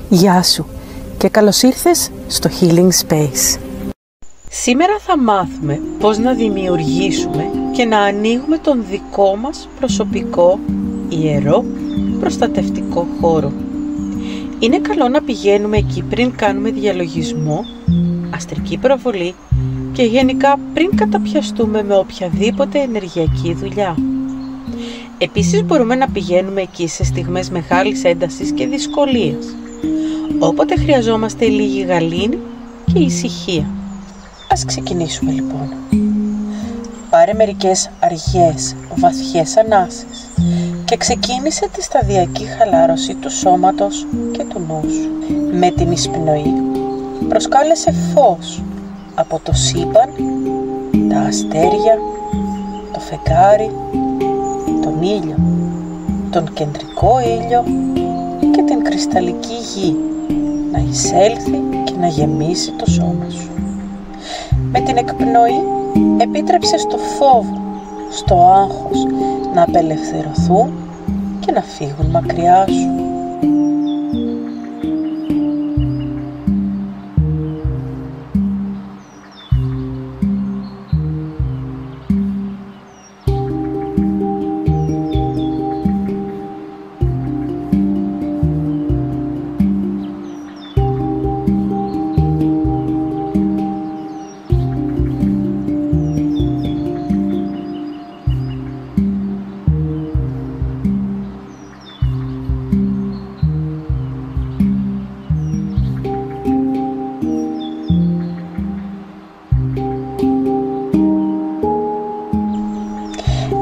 Γεια σου και καλώς ήρθες στο Healing Space. Σήμερα θα μάθουμε πώς να δημιουργήσουμε και να ανοίγουμε τον δικό μας προσωπικό, ιερό, προστατευτικό χώρο. Είναι καλό να πηγαίνουμε εκεί πριν κάνουμε διαλογισμό, αστρική προβολή και γενικά πριν καταπιαστούμε με οποιαδήποτε ενεργειακή δουλειά. Επίσης μπορούμε να πηγαίνουμε εκεί σε στιγμές μεγάλης έντασης και δυσκολίας. Όποτε χρειαζόμαστε λίγη γαλήνη και ησυχία. Ας ξεκινήσουμε λοιπόν. Πάρε μερικές αργές, βαθιές ανάσες και ξεκίνησε τη σταδιακή χαλάρωση του σώματος και του νου σου. Με την εισπνοή προσκάλεσε φως από το σύμπαν, τα αστέρια, το φεγγάρι, τον ήλιο, τον κεντρικό ήλιο και την κρυσταλλική γη να εισέλθει και να γεμίσει το σώμα σου. Με την εκπνοή επίτρεψε στο φόβο, στο άγχος να απελευθερωθούν και να φύγουν μακριά σου.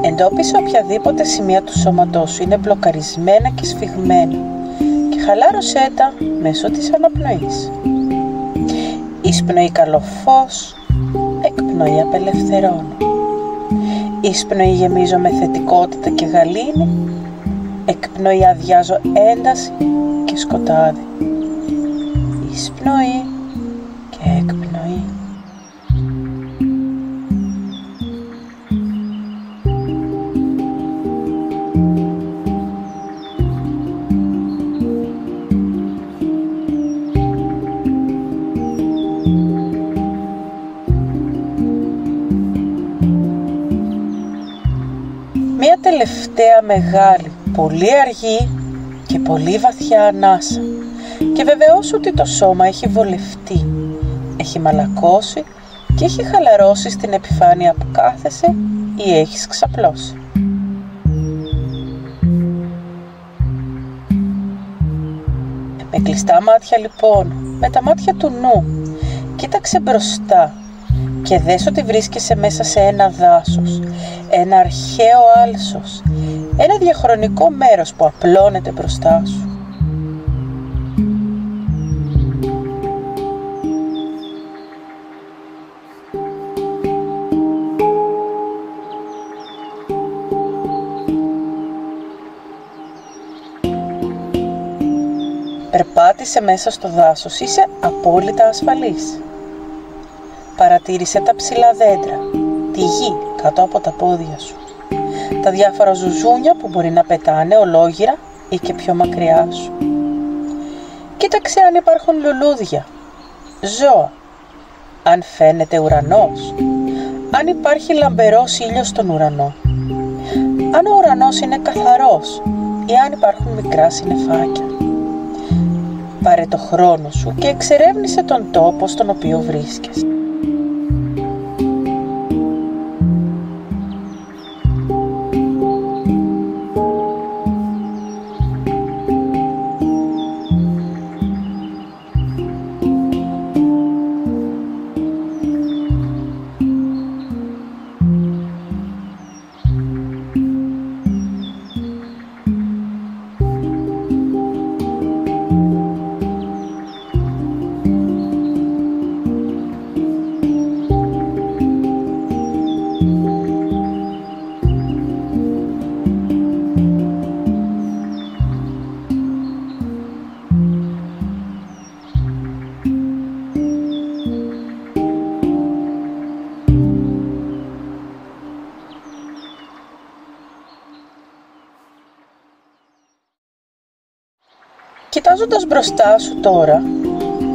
Εντόπισε οποιαδήποτε σημεία του σώματός σου είναι μπλοκαρισμένα και σφιγμένα και χαλάρωσέ τα μέσω της αναπνοής. Εισπνοή καλό φως, εκπνοή απελευθερώνω. Εισπνοή γεμίζω με θετικότητα και γαλήνη, εκπνοή αδειάζω ένταση και σκοτάδι. Εισπνοή και εκπνοή. Μία τελευταία μεγάλη, πολύ αργή και πολύ βαθιά ανάσα και βεβαιώσου ότι το σώμα έχει βολευτεί, έχει μαλακώσει και έχει χαλαρώσει στην επιφάνεια που κάθεσαι ή έχεις ξαπλώσει. Με κλειστά μάτια λοιπόν, με τα μάτια του νου, κοίταξε μπροστά και δες ότι βρίσκεσαι μέσα σε ένα δάσος, ένα αρχαίο άλσος, ένα διαχρονικό μέρος που απλώνεται μπροστά σου. Περπάτησε μέσα στο δάσος, είσαι απόλυτα ασφαλής. Παρατήρησε τα ψηλά δέντρα, τη γη κάτω από τα πόδια σου, τα διάφορα ζουζούνια που μπορεί να πετάνε ολόγυρα ή και πιο μακριά σου. Κοίταξε αν υπάρχουν λουλούδια, ζώα, αν φαίνεται ουρανός, αν υπάρχει λαμπερός ήλιος στον ουρανό, αν ο ουρανός είναι καθαρός ή αν υπάρχουν μικρά συννεφάκια. Πάρε το χρόνο σου και εξερεύνησε τον τόπο στον οποίο βρίσκεσαι. Κοιτάζοντας μπροστά σου τώρα,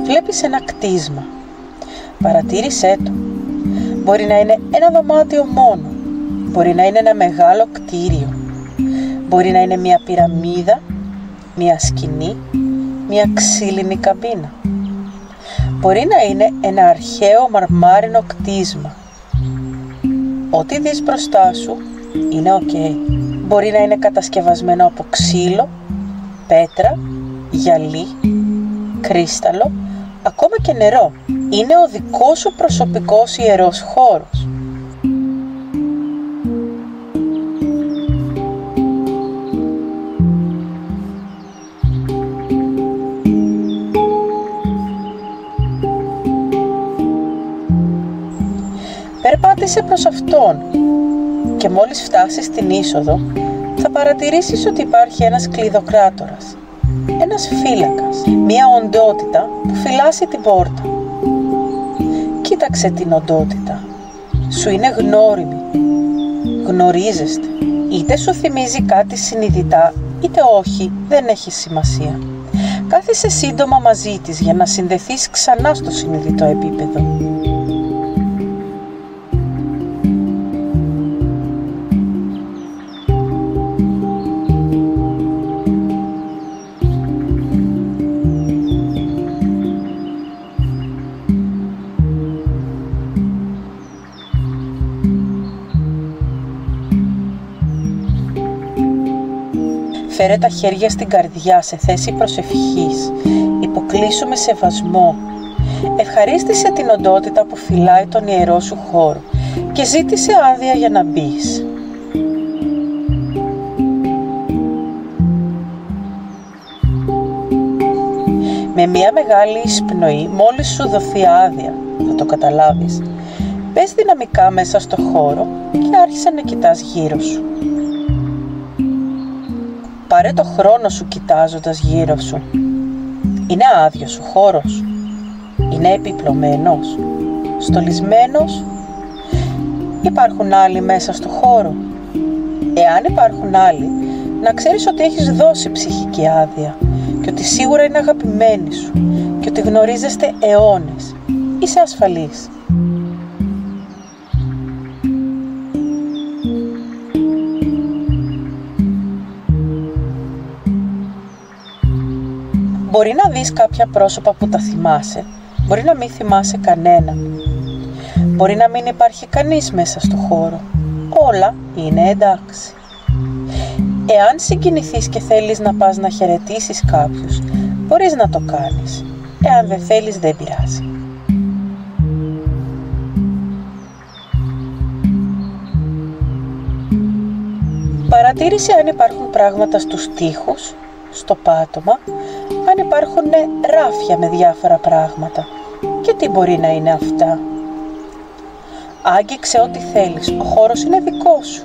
βλέπεις ένα κτίσμα. Παρατήρησέ το. Μπορεί να είναι ένα δωμάτιο μόνο. Μπορεί να είναι ένα μεγάλο κτίριο. Μπορεί να είναι μια πυραμίδα, μια σκηνή, μια ξύλινη καμπίνα. Μπορεί να είναι ένα αρχαίο μαρμάρινο κτίσμα. Ό,τι δεις μπροστά σου είναι ok. Μπορεί να είναι κατασκευασμένο από ξύλο, πέτρα, γυαλί, κρίσταλο, ακόμα και νερό. Είναι ο δικός σου προσωπικός ιερός χώρος. Περπάτησε προς αυτόν και μόλις φτάσεις στην είσοδο θα παρατηρήσεις ότι υπάρχει ένας κλειδοκράτορας, ένας φύλακας, μία οντότητα που φυλάσσει την πόρτα. Κοίταξε την οντότητα. Σου είναι γνώριμη. Γνωρίζεστε. Είτε σου θυμίζει κάτι συνειδητά, είτε όχι, δεν έχει σημασία. Κάθισε σύντομα μαζί της για να συνδεθείς ξανά στο συνειδητό επίπεδο. Φέρε τα χέρια στην καρδιά σε θέση προσευχής. Υποκλείσου με σεβασμό. Ευχαρίστησε την οντότητα που φυλάει τον ιερό σου χώρο και ζήτησε άδεια για να μπεις. Με μια μεγάλη εισπνοή, μόλις σου δοθεί άδεια, θα το καταλάβεις. Μπες δυναμικά μέσα στο χώρο και άρχισε να κοιτάς γύρω σου. Πάρε το χρόνο σου κοιτάζοντας γύρω σου. Είναι άδειος ο χώρος. Είναι επιπλωμένος. Στολισμένος. Υπάρχουν άλλοι μέσα στο χώρο. Εάν υπάρχουν άλλοι, να ξέρεις ότι έχεις δώσει ψυχική άδεια και ότι σίγουρα είναι αγαπημένοι σου και ότι γνωρίζεστε αιώνες. Είσαι ασφαλής. Μπορεί να δεις κάποια πρόσωπα που τα θυμάσαι, μπορεί να μην θυμάσαι κανένα. Μπορεί να μην υπάρχει κανείς μέσα στο χώρο. Όλα είναι εντάξει. Εάν συγκινηθείς και θέλεις να πας να χαιρετήσεις κάποιους, μπορείς να το κάνεις. Εάν δεν θέλεις, δεν πειράζει. Παρατήρησε αν υπάρχουν πράγματα στους τοίχους, στο πάτωμα, αν υπάρχουν ράφια με διάφορα πράγματα και τι μπορεί να είναι αυτά. Άγγιξε ό,τι θέλεις, ο χώρος είναι δικός σου.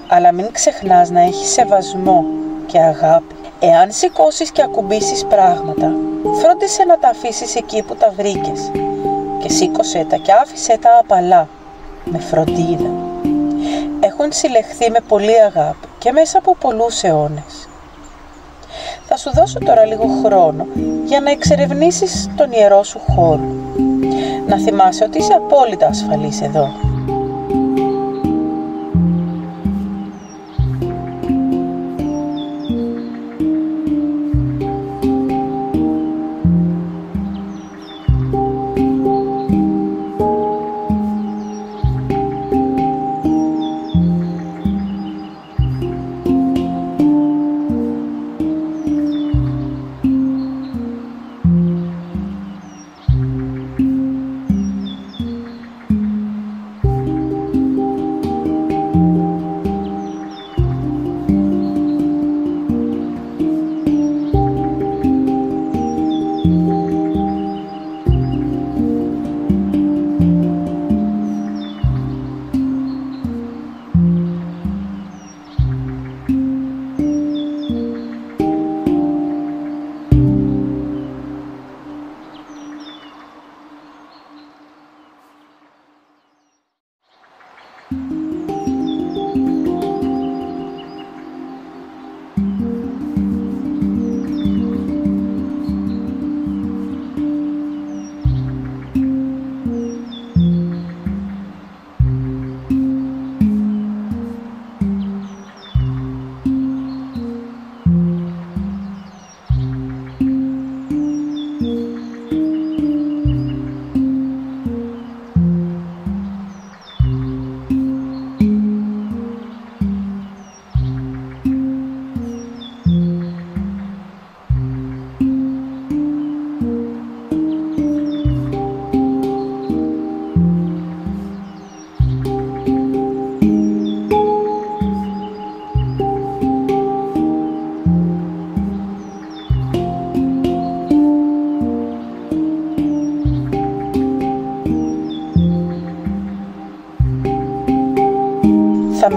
Αλλά μην ξεχνάς να έχεις σεβασμό και αγάπη. Εάν σηκώσεις και ακουμπήσεις πράγματα, φρόντισε να τα αφήσεις εκεί που τα βρήκες και σήκωσέ τα και άφησέ τα απαλά, με φροντίδα. Έχουν συλλεχθεί με πολύ αγάπη και μέσα από πολλούς αιώνες. Θα σου δώσω τώρα λίγο χρόνο για να εξερευνήσεις τον ιερό σου χώρο. Να θυμάσαι ότι είσαι απόλυτα ασφαλής εδώ.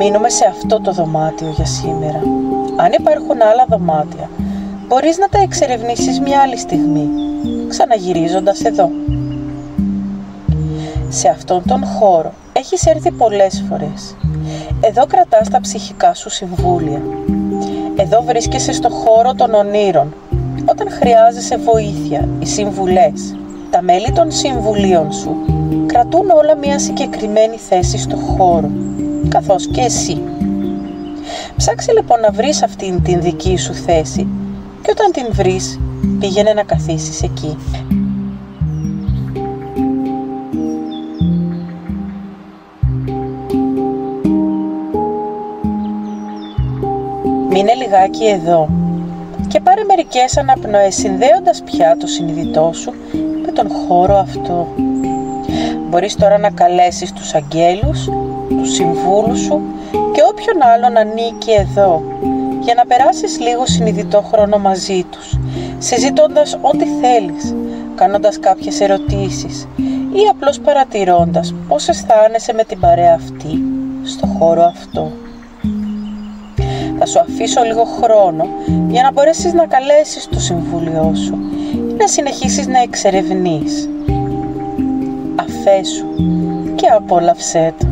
μείνουμε σε αυτό το δωμάτιο για σήμερα. Αν υπάρχουν άλλα δωμάτια, μπορείς να τα εξερευνήσεις μια άλλη στιγμή, ξαναγυρίζοντας εδώ. Σε αυτόν τον χώρο έχεις έρθει πολλές φορές. Εδώ κρατάς τα ψυχικά σου συμβούλια. Εδώ βρίσκεσαι στο χώρο των ονείρων, όταν χρειάζεσαι βοήθεια ή συμβουλές. Τα μέλη των συμβουλίων σου κρατούν όλα μια συγκεκριμένη θέση στο χώρο, καθώς και εσύ. Ψάξε λοιπόν να βρεις αυτήν την δική σου θέση και όταν την βρεις, πήγαινε να καθίσεις εκεί. Μείνε λιγάκι εδώ και πάρε μερικές αναπνοές συνδέοντας πια το συνειδητό σου με τον χώρο αυτό. Μπορείς τώρα να καλέσεις τους αγγέλους, τους συμβούλους σου και όποιον άλλον ανήκει εδώ για να περάσεις λίγο συνειδητό χρόνο μαζί τους, συζητώντας ό,τι θέλεις, κάνοντας κάποιες ερωτήσεις ή απλώς παρατηρώντας πώς αισθάνεσαι με την παρέα αυτή στο χώρο αυτό. Θα σου αφήσω λίγο χρόνο για να μπορέσεις να καλέσεις το συμβούλιο σου ή να συνεχίσεις να εξερευνείς. Αφέσου και απόλαυσέ το.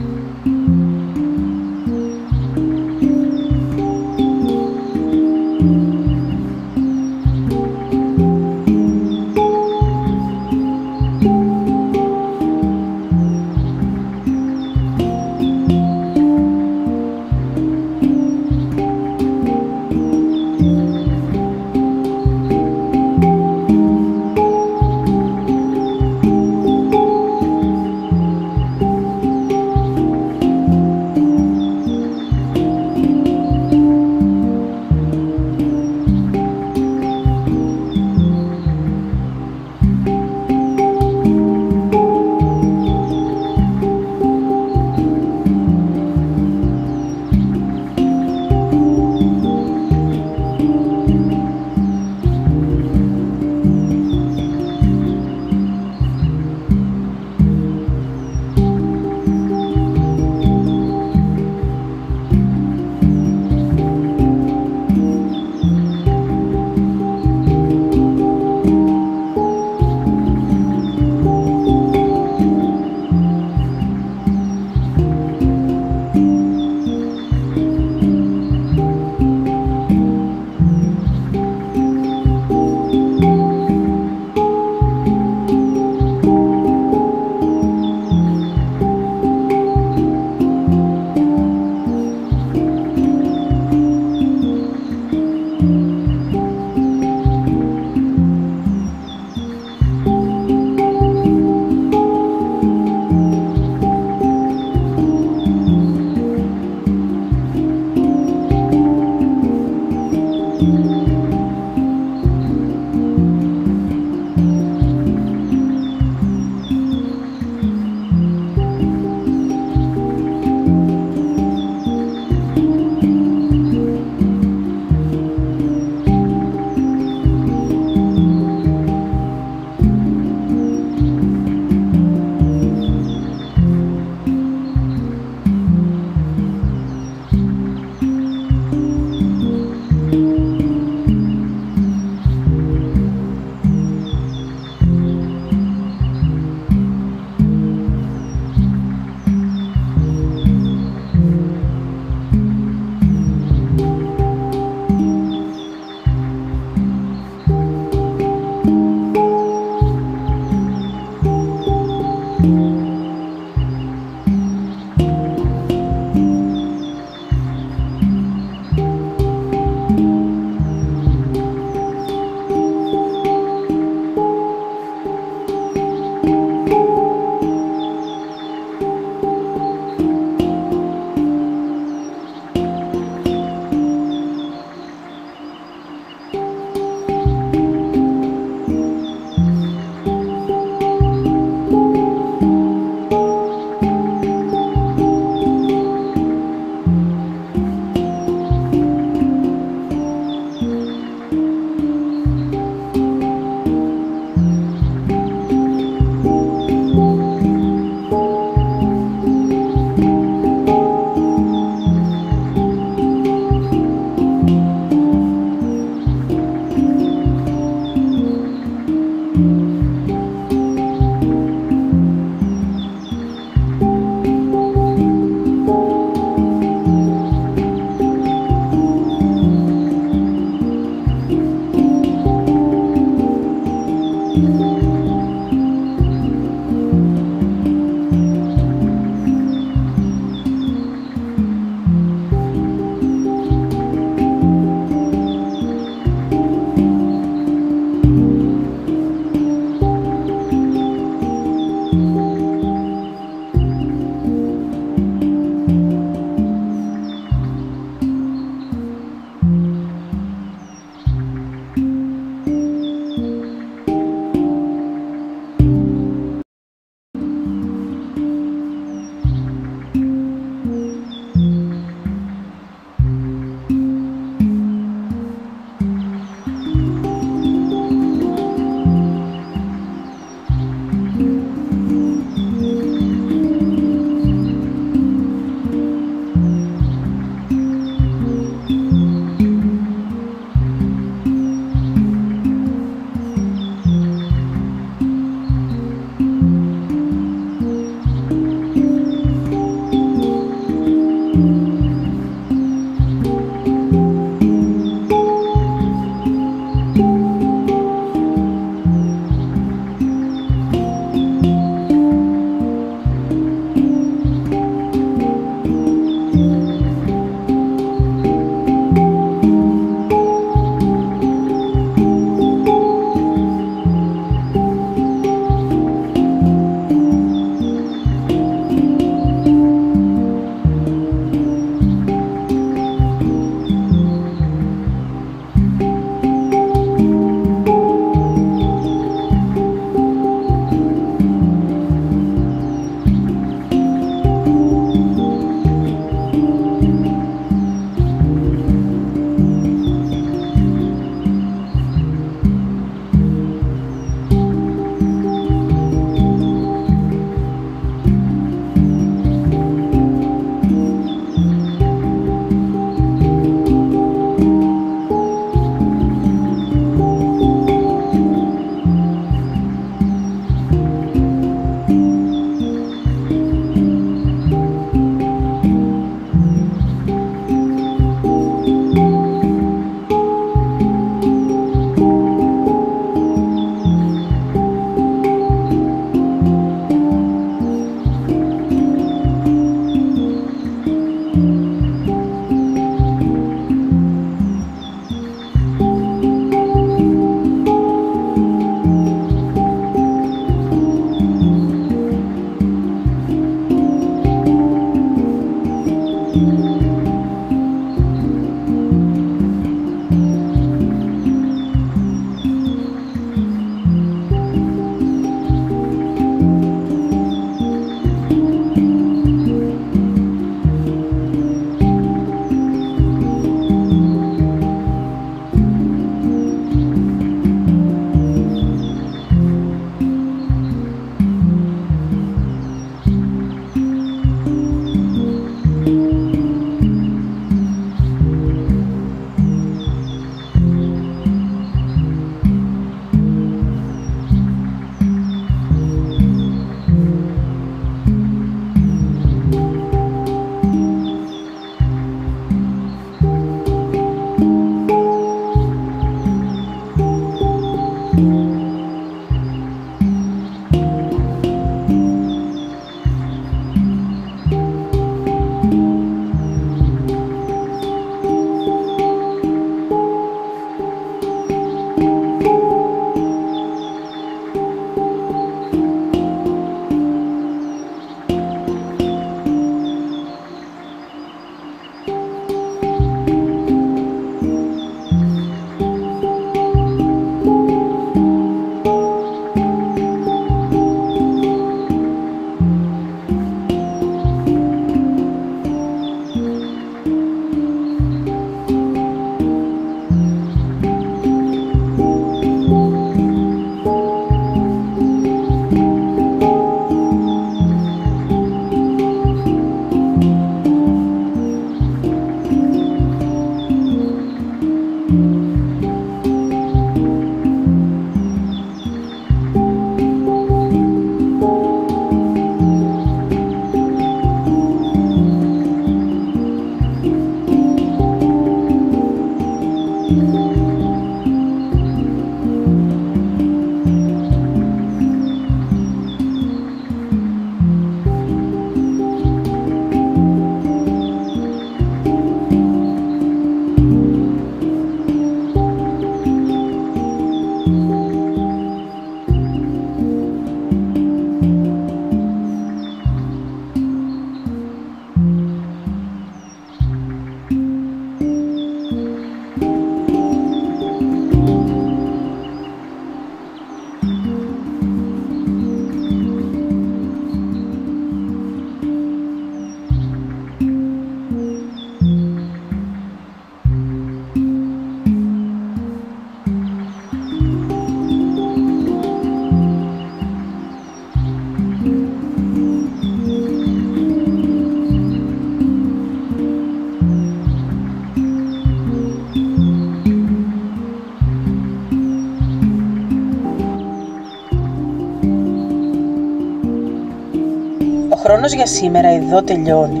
χρόνος για σήμερα εδώ τελειώνει.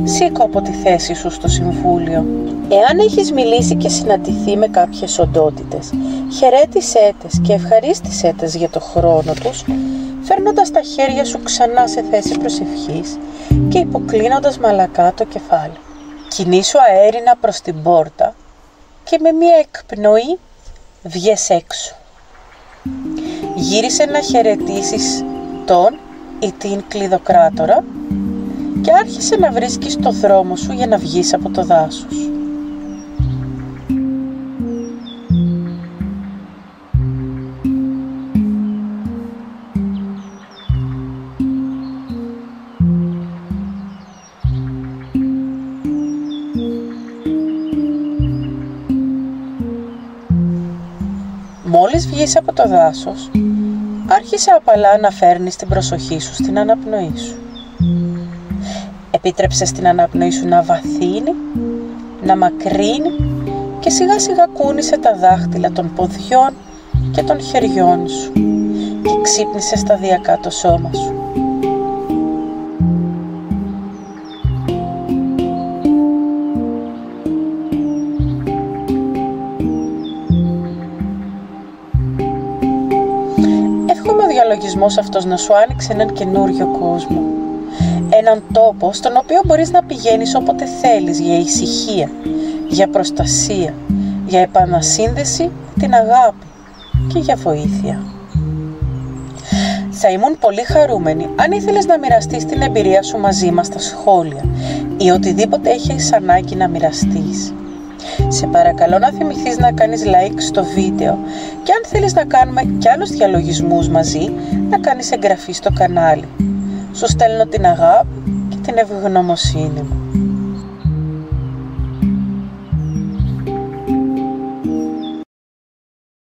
Σήκω από τη θέση σου στο συμβούλιο. Εάν έχεις μιλήσει και συναντηθεί με κάποιες οντότητες, χαιρέτησέ τες και ευχαρίστησέ τες για το χρόνο τους, φέρνοντας τα χέρια σου ξανά σε θέση προσευχής και υποκλίνοντας μαλακά το κεφάλι. Κινήσου αέρινα προς την πόρτα και με μία εκπνοή βγες έξω. Γύρισε να χαιρετήσεις τον ή την κλειδοκράτορα και άρχισε να βρίσκεις το δρόμο σου για να βγεις από το δάσος. Μόλις βγεις από το δάσος, άρχισε απαλά να φέρνεις την προσοχή σου στην αναπνοή σου. Επίτρεψε στην αναπνοή σου να βαθύνει, να μακρύνει και σιγά σιγά κούνησε τα δάχτυλα των ποδιών και των χεριών σου και ξύπνησε σταδιακά το σώμα σου. Εύχομαι ο διαλογισμός αυτός να σου άνοιξε έναν καινούριο κόσμο. Έναν τόπο στον οποίο μπορείς να πηγαίνεις όποτε θέλεις για ησυχία, για προστασία, για επανασύνδεση, την αγάπη και για βοήθεια. Θα ήμουν πολύ χαρούμενη αν ήθελες να μοιραστείς την εμπειρία σου μαζί μας στα σχόλια ή οτιδήποτε έχεις ανάγκη να μοιραστείς. Σε παρακαλώ να θυμηθείς να κάνεις like στο βίντεο και αν θέλεις να κάνουμε κι άλλους διαλογισμούς μαζί, να κάνεις εγγραφή στο κανάλι. Σου στέλνω την αγάπη και την ευγνωμοσύνη μου.